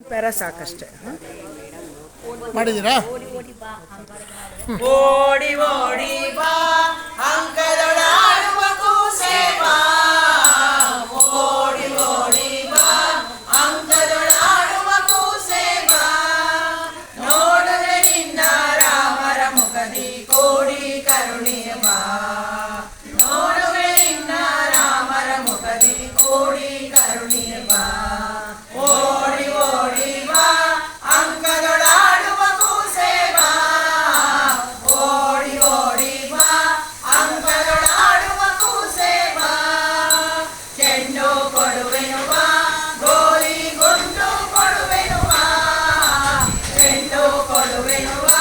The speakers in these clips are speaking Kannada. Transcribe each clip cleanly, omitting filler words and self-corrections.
ಪ್ಯಾರ ಸಾಕಷ್ಟೆ ಮಾಡಿದ್ದೀರಾ? ಓಡಿ ಓಡಿ ಬಾ ಅಂಕದೊಳಾಡುವ ಕೂಸೆ ಬಾ, ಓಡಿ ಓಡಿ ಬಾ ಅಂಕದೊಳಾಡುವ ಕೂಸೆ ಬಾ, ನೋಡುವೆ ನಿನ್ನ ರಾಮರ ಮುಖದಿ ಕೋಡಿ ಕರುಣೆಯ ಬಾ, ನೋಡುವೆ ನಿನ್ನ ರಾಮರ ಮುಖದಿ ಕೋಡಿ ಕರುಣೆಯ ಬಾ, ಓಡಿ ಓಡಿ ಬಾ ಅಂಕದೊಳಾಡುವ ಕೂಸೆ ಬಾ, ಓಡಿ ಓಡಿ ಬಾ ಅಂಕದೊಳಾಡುವ ಕೂಸೆ ಬಾ, ಚೆಂಡು ಕೊಡುವೆನು ಬಾ ಗೋಲಿ ಗುಂಡು ಕೊಡುವೆನು ಬಾ, ಚೆಂಡು ಕೊಡುವೆನು ಬಾ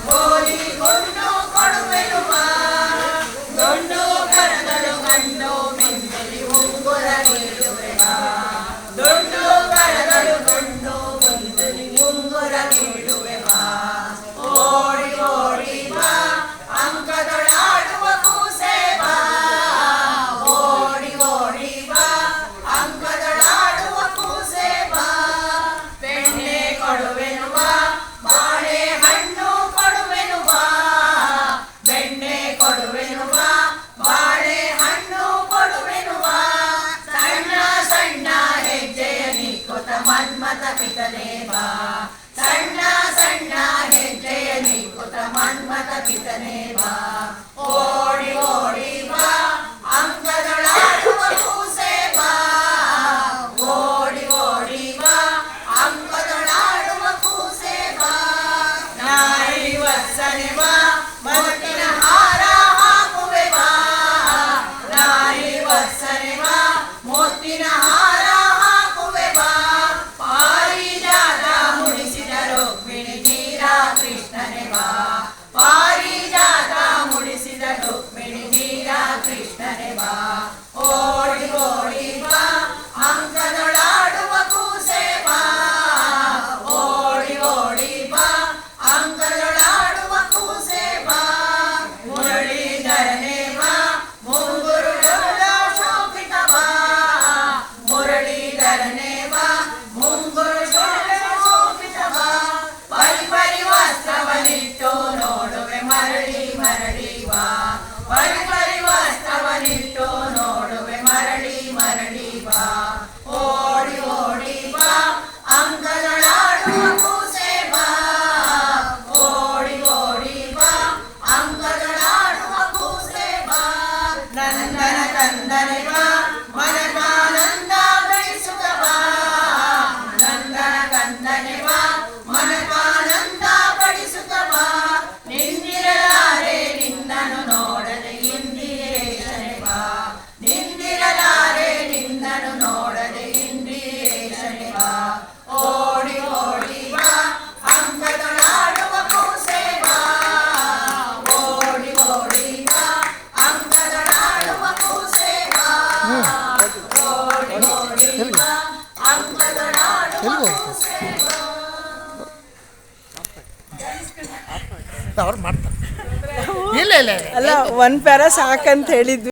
ಗೋಲಿ ಗುಂಡು ಕೊಡುವೆನು ಬಾ, ಗಂಡು ಕರದಳು ಗಂಡು ಮೆಂದಲಿ ಉಂಗುರ ನೀಡುವೆ ಬಾ, ದುಂಡು ಕರದಳು ಗಂಡು ಮೆಂದಲಿ ಉಂಗುರ ನೀಡುವೆ ಬಾ, ಓಡಿ ಓಡಿ ಬಾ ಅಂಕದೊಳಾಡುವ ಕೂಸೆ ಬಾ, ಓಡಿ ಓಡಿ ಬಾ ಅಂಕದೊಳಾಡುವ ಕೂಸೆ ಬಾ, ಬೆಣ್ಣೆ ಕೊಡುವೆನು ಬಾ ಬಾಳೆ ಹಣ್ಣು ಕೊಡುವೆನು ಬಾ, ಬೆಣ್ಣೆ ಕೊಡುವೆನು ಬಾ ಬಾಳೆ ಹಣ್ಣು ಕೊಡುವೆನು ಬಾ, ಸಣ್ಣ ಸಣ್ಣ ಹೆಜ್ಜೆಯ ನಿಕ್ಕುತ ಮನ್ಮಥ ಪಿತನೆ ಬಾ, ಸಣ್ಣ ಸಣ್ಣ ಹೆಜ್ಜೆಯ ನಿಕ್ಕುತ ಮನ್ಮಥ ಪಿತನೆ ಬಾ, ಓಡಿ ಓಡಿ ಬಾ ಅಂಕದೊಳಾಡುವ ಕೂಸೆ ಬಾ, ಓಡಿ ಓಡಿ ಬಾ ಅಂಕದೊಳಾಡುವ ಕೂಸೆ ಬಾ, ನಾಯಿ ವತ್ಸನೆ ಬಾ ಮೊಟ್ಟಿನ ಹಾರ ಹಾಕುವೆ ಬಾ, ನಾಯಿ ವತ್ಸನೆ ಬಾ ಮೊಟ್ಟಿನ ಹಾರ ಹಾಕುವೆ ಬಾ, ಪಾರಿಜಾತ ಮುಡಿಸಿದ ರುಕ್ಮಿಣಿ ತೀರ ಕೃಷ್ಣನೆ ಬಾ, ಪಾರಿಜಾತ ಮುಡಿಸಿದ ರುಕ್ಮಿಣಿ ತೀರ ಕೃಷ್ಣನೆ ಬಾ, ಓಡಿ ಓಡಿ ಬಾ ಅಂಕದೊಳಾಡುವ ಕೂಸೆ ಬಾ, ಓಡಿ ಓಡಿ ಬಾ ಅಂಕದೊಳಾಡುವ ಕೂಸೆ ಬಾ, ಮುರಳೀಧರನೆ ಬಾ ಮುಂಗುರು ಡೊಳ್ಳ ಶೋಭಿತ ಬಾ, ಮುರಳೀಧರನೆ ಬಾ ಮುಂಗುರು ಡೊಳ್ಳ ಶೋಭಿತ ಬಾ, ಪರಿ ಪರಿ ವಸ್ತ್ರವನಿಟ್ಟು ನೋಡುವೆ ಮರಳಿ ಮರಳಿ ಬಾ, ಪರಿ ಪರಿ ವಸ್ತ್ರವನಿಟ್ಟು ನೋಡುವೆ ಮರಳಿ ಮರಳಿ ಬಾ, ಓಡಿ ಓಡಿ ಬಾ ಅಂಕದೊಳಾಡುವ ಕೂಸೆ ಬಾ, ಓಡಿ ಓಡಿ ಬಾ ಅಂಕದೊಳಾಡುವ ಕೂಸೆ ಬಾ, ನಂದನ ಕಂದನೆ ಬಾ ಮನಕಾನಂದ ಬೆಳೆಸುತ್ತ ಬಾ, ನಂದನ ಕಂದನೆ ಬಾ ಮನಕಾನಂದ ಪಡಿಸುತ್ತ ಬಾ, ನಿಂದಿರಲಾರೆ ನಿನ್ನನು ನೋಡದೆ ಇಂದಿರೇಶನೆ ಬಾ, ನಿಂದಿರಲಾರೆ ನಿನ್ನನು ನೋಡದೆ ಇಂದಿರೇಶನೆ ಬಾ, ಓಡಿ ಓಡಿ ಬಾ ಅಂಕದೊಳಾಡುವ ಕೂಸೆ ಬಾ, ಓಡಿ ಓಡಿ ಬಾ ಅಂಕದೊಳಾಡುವ ಕೂಸೆ ಬಾ, ಓಡಿ ಓಡಿ ಬಾ ಅಂಕದೊಳಾಡುವ ಕೂಸೆ ಬಾ. ಅವ್ರು ಮಾಡ್ತಾರೆ. ಇಲ್ಲ ಇಲ್ಲ ಇಲ್ಲ ಅಲ್ಲ ಒಂದು ಪ್ಯಾರ ಸಾಕಂತ ಹೇಳಿದ್ವಿ.